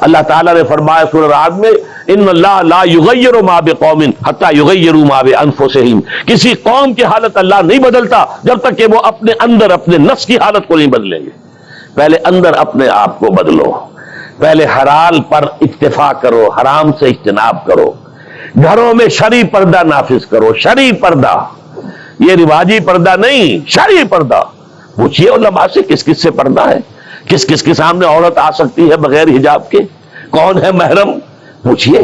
اللہ تعالیٰ نے فرمایا سورہ رعد میں ان اللہ لا یغیر ما بقوم حتی یغیروا ما بانفسہم، کسی قوم کی حالت اللہ نہیں بدلتا جب تک کہ وہ اپنے اندر اپنے نفس کی حالت کو نہیں بدلیں گے۔ پہلے اندر اپنے آپ کو بدلو، پہلے حلال پر اکتفا کرو، حرام سے اجتناب کرو، گھروں میں شرعی پردہ نافذ کرو، شرعی پردہ، یہ رواجی پردہ نہیں، شرعی پردہ۔ پوچھئے علماء سے کس کس سے پردہ ہے، کس کس کے سامنے عورت آ سکتی ہے بغیر حجاب کے، کون ہے محرم، پوچھئے،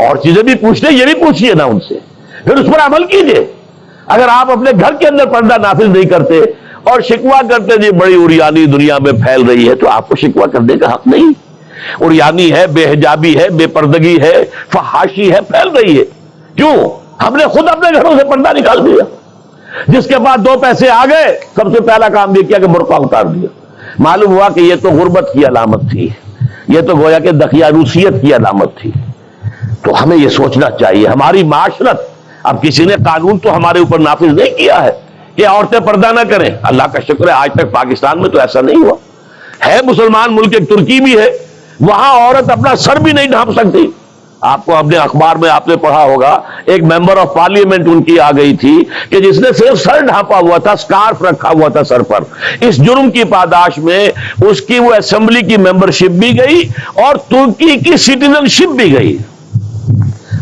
اور چیزیں بھی پوچھتے یہ بھی پوچھئے نا ان سے، پھر اس پر عمل کیجئے۔ اگر آپ اپنے گھر کے اندر پردہ نافذ نہیں کرتے اور شکوہ کرتے جی بڑی عریانی دنیا میں پھیل رہی ہے، تو آپ کو شکوہ کرنے کا حق نہیں۔ عریانی ہے، بے حجابی ہے، بے پردگی ہے، فحاشی ہے، پھیل رہی ہے، کیوں؟ ہم نے خود اپنے گھروں سے پردہ نکال دیا۔ جس کے بعد دو پیسے آ گئے سب سے پہلا کام یہ کیا کہ برقع اتار دیا۔ معلوم ہوا کہ یہ تو غربت کی علامت تھی، یہ تو گویا کہ دقیانوسیت کی علامت تھی۔ تو ہمیں یہ سوچنا چاہیے، ہماری معاشرت، اب کسی نے قانون تو ہمارے اوپر نافذ نہیں کیا ہے کہ عورتیں پردہ نہ کریں، اللہ کا شکر ہے آج تک پاکستان میں تو ایسا نہیں ہوا ہے۔ مسلمان ملک ایک ترکی بھی ہے، وہاں عورت اپنا سر بھی نہیں ڈھانپ سکتی۔ آپ کو اپنے اخبار میں آپ نے پڑھا ہوگا، ایک ممبر آف پارلیمنٹ ان کی آ گئی تھی کہ جس نے صرف سر ڈھانپا ہوا تھا، سکارف رکھا ہوا تھا سر پر، اس جرم کی پاداش میں اس کی وہ اسمبلی کی ممبرشپ بھی گئی اور ترکی کی سٹیزن شپ بھی گئی۔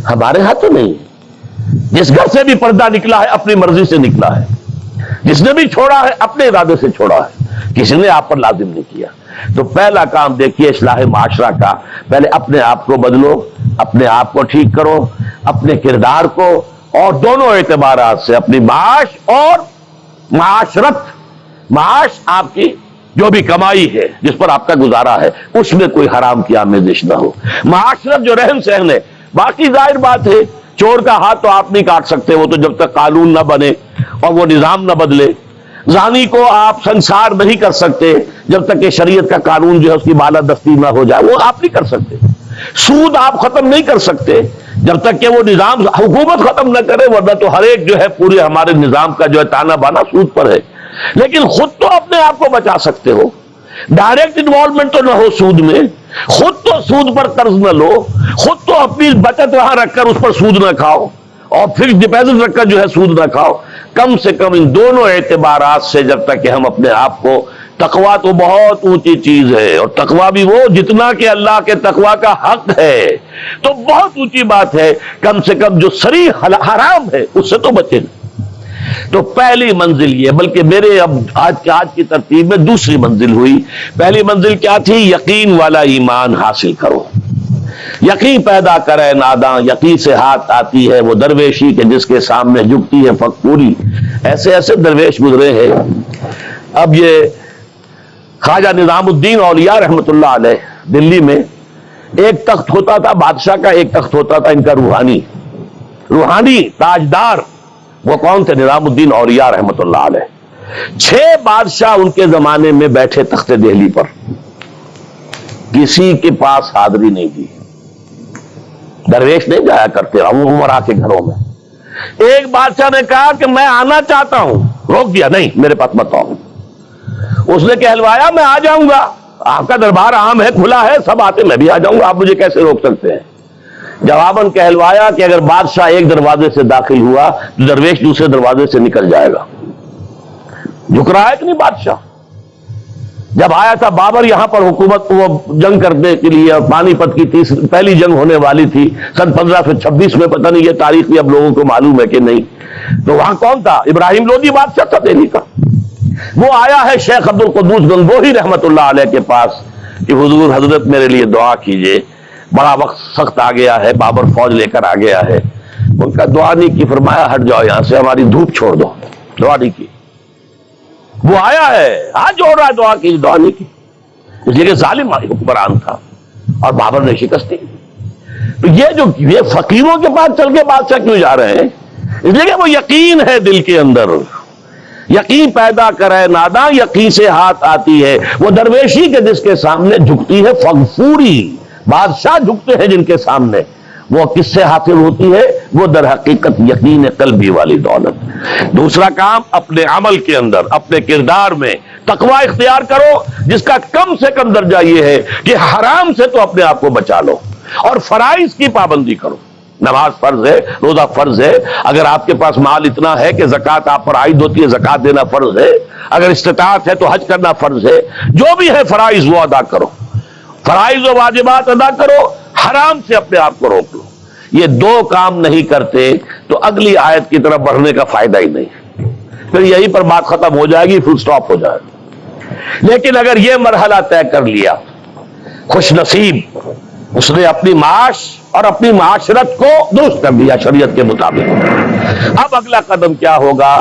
ہمارے ہاں تو نہیں، جس گھر سے بھی پردہ نکلا ہے اپنی مرضی سے نکلا ہے، جس نے بھی چھوڑا ہے اپنے ارادے سے چھوڑا ہے، کسی نے آپ پر لازم نہیں کیا۔ تو پہلا کام دیکھیے اصلاح معاشرہ کا، پہلے اپنے آپ کو بدلو، اپنے آپ کو ٹھیک کرو، اپنے کردار کو، اور دونوں اعتبارات سے اپنی معاش اور معاشرت، معاش آپ کی جو بھی کمائی ہے جس پر آپ کا گزارا ہے اس میں کوئی حرام کی آمیزش نہ ہو، معاشرت جو رہن سہن ہے، باقی ظاہر بات ہے چور کا ہاتھ تو آپ نہیں کاٹ سکتے، وہ تو جب تک قانون نہ بنے اور وہ نظام نہ بدلے، زانی کو آپ سنسار نہیں کر سکتے جب تک کہ شریعت کا قانون جو ہے اس کی بالادستی نہ ہو جائے، وہ آپ نہیں کر سکتے، سود آپ ختم نہیں کر سکتے جب تک کہ وہ نظام حکومت ختم نہ کرے، ورنہ تو ہر ایک جو ہے پورے ہمارے نظام کا جو ہے تانا بانا سود پر ہے۔ لیکن خود تو اپنے آپ کو بچا سکتے ہو، ڈائریکٹ انوالومنٹ تو نہ ہو سود میں، خود تو سود پر قرض نہ لو، خود تو اپنی بچت وہاں رکھ کر اس پر سود نہ کھاؤ، اور فکس ڈپازٹ رکھ کر جو ہے سود نہ کھاؤ۔ کم سے کم ان دونوں اعتبارات سے جب تک کہ ہم اپنے آپ کو، تقویٰ تو بہت اونچی چیز ہے، اور تقویٰ بھی وہ جتنا کہ اللہ کے تقویٰ کا حق ہے، تو بہت اونچی بات ہے، کم سے کم جو صریح حرام ہے اس سے تو بچیں۔ تو پہلی منزل یہ، بلکہ میرے اب آج کی ترتیب میں دوسری منزل ہوئی۔ پہلی منزل کیا تھی؟ یقین والا ایمان حاصل کرو، یقین پیدا کرے ناداں، یقین سے ہاتھ آتی ہے وہ درویشی کہ جس کے سامنے جھکتی ہے فقپوری۔ ایسے ایسے درویش گزرے ہیں۔ اب یہ خواجہ نظام الدین اولیاء رحمۃ اللہ علیہ، دلی میں ایک تخت ہوتا تھا بادشاہ کا، ایک تخت ہوتا تھا ان کا روحانی تاجدار۔ وہ کون تھے؟ نظام الدین اولیاء رحمۃ اللہ علیہ۔ 6 بادشاہ ان کے زمانے میں بیٹھے تخت دہلی پر، کسی کے پاس حاضری نہیں دی، درویش نہیں جایا کرتے عمرا کے گھروں میں۔ ایک بادشاہ نے کہا کہ میں آنا چاہتا ہوں، روک دیا، نہیں میرے پاس مت آؤ۔ اس نے کہلوایا میں آ جاؤں گا، آپ کا دربار عام ہے، کھلا ہے، سب آتے، میں بھی آ جاؤں گا، آپ مجھے کیسے روک سکتے ہیں؟ جواباً کہلوایا کہ اگر بادشاہ ایک دروازے سے داخل ہوا تو درویش دوسرے دروازے سے نکل جائے گا۔ جھک رہا ہے کہ نہیں بادشاہ؟ جب آیا تھا بابر یہاں پر حکومت وہ جنگ کرنے کے لیے، پانی پت کی پہلی جنگ ہونے والی تھی سن 1526 میں، پتہ نہیں یہ تاریخ بھی اب لوگوں کو معلوم ہے کہ نہیں، تو وہاں کون تھا؟ ابراہیم لودھی بادشاہ تھا دہلی کا۔ وہ آیا ہے شیخ عبد القدوس گنگوہی رحمۃ اللہ علیہ کے پاس کہ حضور حضرت میرے لیے دعا کیجئے، بڑا وقت سخت آ گیا ہے، بابر فوج لے کر آ گیا ہے۔ ان کا دعا نہیں کی، فرمایا ہٹ جاؤ یہاں سے، ہماری دھوپ چھوڑ دو، دعا نہیں کی۔ وہ آیا ہے ہاتھ جوڑ رہا ہے، دعا کی، دعا نہیں کی، اس لیے کہ ظالم حکمران تھا اور بابر نے شکست دی۔ تو یہ فقیروں کے پاس چل کے بادشاہ کیوں جا رہے ہیں؟ اس لیے کہ وہ یقین ہے دل کے اندر، یقین پیدا کرے ناداں، یقین سے ہاتھ آتی ہے وہ درویشی کے جس کے سامنے جھکتی ہے فغفوری۔ بادشاہ جھکتے ہیں جن کے سامنے، وہ کس سے حاصل ہوتی ہے؟ وہ در حقیقت یقین قلبی والی دولت۔ دوسرا کام، اپنے عمل کے اندر، اپنے کردار میں تقوی اختیار کرو، جس کا کم سے کم درجہ یہ ہے کہ حرام سے تو اپنے آپ کو بچا لو اور فرائض کی پابندی کرو۔ نماز فرض ہے، روزہ فرض ہے، اگر آپ کے پاس مال اتنا ہے کہ زکوٰۃ آپ پر عائد ہوتی ہے، زکوٰۃ دینا فرض ہے، اگر استطاعت ہے تو حج کرنا فرض ہے، جو بھی ہے فرائض وہ ادا کرو، فرائض و واجبات ادا کرو، حرام سے اپنے آپ کو روک لو۔ یہ دو کام نہیں کرتے تو اگلی آیت کی طرف بڑھنے کا فائدہ ہی نہیں، پھر یہیں پر بات ختم ہو جائے گی، فل سٹاپ ہو جائے گا۔ لیکن اگر یہ مرحلہ طے کر لیا، خوش نصیب، اس نے اپنی معاش اور اپنی معاشرت کو درست کر دیا شریعت کے مطابق۔ اب اگلا قدم کیا ہوگا؟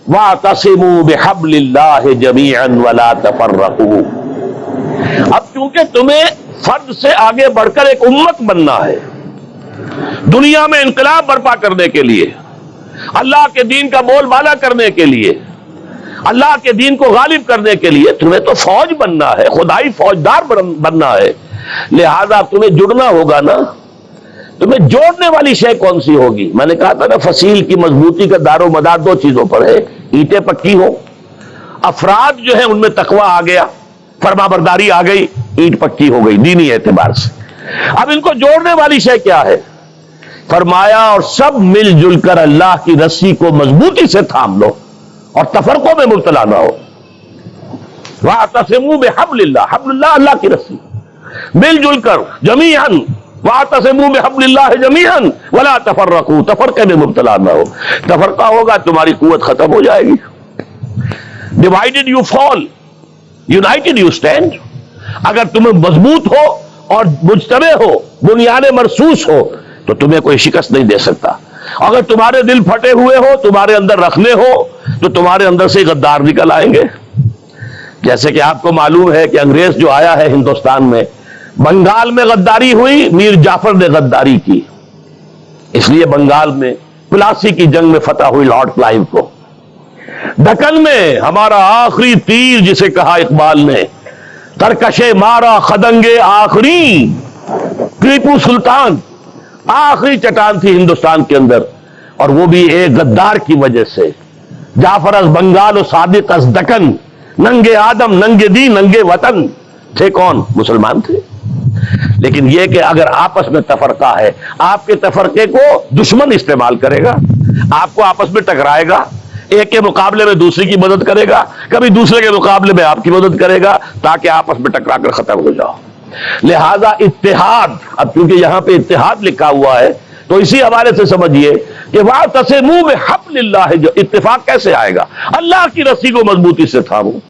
وَاعْتَصِمُوا بِحَبْلِ اللَّهِ جَمِيعًا وَلَا تَفَرَّقُوا۔ اب چونکہ تمہیں فرد سے آگے بڑھ کر ایک امت بننا ہے، دنیا میں انقلاب برپا کرنے کے لیے، اللہ کے دین کا بول بالا کرنے کے لیے، اللہ کے دین کو غالب کرنے کے لیے تمہیں تو فوج بننا ہے، خدائی فوجدار بننا ہے، لہذا تمہیں جڑنا ہوگا نا۔ تمہیں جوڑنے والی شے کون سی ہوگی؟ میں نے کہا تھا نا، فصیل کی مضبوطی کا دار و مدار دو چیزوں پر ہے، اینٹیں پکی ہو، افراد جو ہیں ان میں تقوی آ گیا، فرما برداری آ گئی، اینٹ پکی ہو گئی دینی اعتبار سے۔ اب ان کو جوڑنے والی شے کیا ہے؟ فرمایا اور سب مل جل کر اللہ کی رسی کو مضبوطی سے تھام لو اور تفرقوں میں مبتلا نہ ہو۔ وَاعْتَصِمُوا بِحَبْلِ اللَّهِ، حبل اللہ، اللہ کی رسی، مل جل کر جمیعاً، وَاعْتَصِمُوا بِحَبْلِ اللَّهِ جَمِيعًا وَلَا تَفَرَّقُوا، تفرقے میں مبتلا نہ ہو۔ تفرقہ ہوگا تمہاری قوت ختم ہو جائے گی۔ Divided you fall, United you stand. اگر تمہیں مضبوط ہو اور مجتمع ہو، بنیاد مرصوص ہو، تو تمہیں کوئی شکست نہیں دے سکتا۔ اگر تمہارے دل پھٹے ہوئے ہو، تمہارے اندر رکھنے ہو، تو تمہارے اندر سے غدار نکل آئیں گے۔ جیسے کہ آپ کو معلوم ہے کہ انگریز جو آیا ہے ہندوستان میں، بنگال میں غداری ہوئی، میر جعفر نے غداری کی، اس لیے بنگال میں پلاسی کی جنگ میں فتح ہوئی لارڈ کلائیو کو۔ دکن میں ہمارا آخری تیر، جسے کہا اقبال نے، ترکشے مارا خدنگے آخری، ٹیپو سلطان آخری چٹان تھی ہندوستان کے اندر، اور وہ بھی ایک غدار کی وجہ سے۔ جعفر از بنگال و صادق از دکن، ننگے آدم ننگے دی ننگے وطن، تھے کون؟ مسلمان تھے۔ لیکن یہ کہ اگر آپس میں تفرقہ ہے، آپ کے تفرقے کو دشمن استعمال کرے گا، آپ کو آپس میں ٹکرائے گا، ایک کے مقابلے میں دوسرے کی مدد کرے گا، کبھی دوسرے کے مقابلے میں آپ کی مدد کرے گا، تاکہ آپس میں ٹکرا کر ختم ہو جاؤ۔ لہذا اتحاد، اب کیونکہ یہاں پہ اتحاد لکھا ہوا ہے تو اسی حوالے سے سمجھیے کہ وَاعْتَصِمُوا بِحَبْلِ اللَّهِ، جو اتفاق کیسے آئے گا؟ اللہ کی رسی کو مضبوطی سے تھامو۔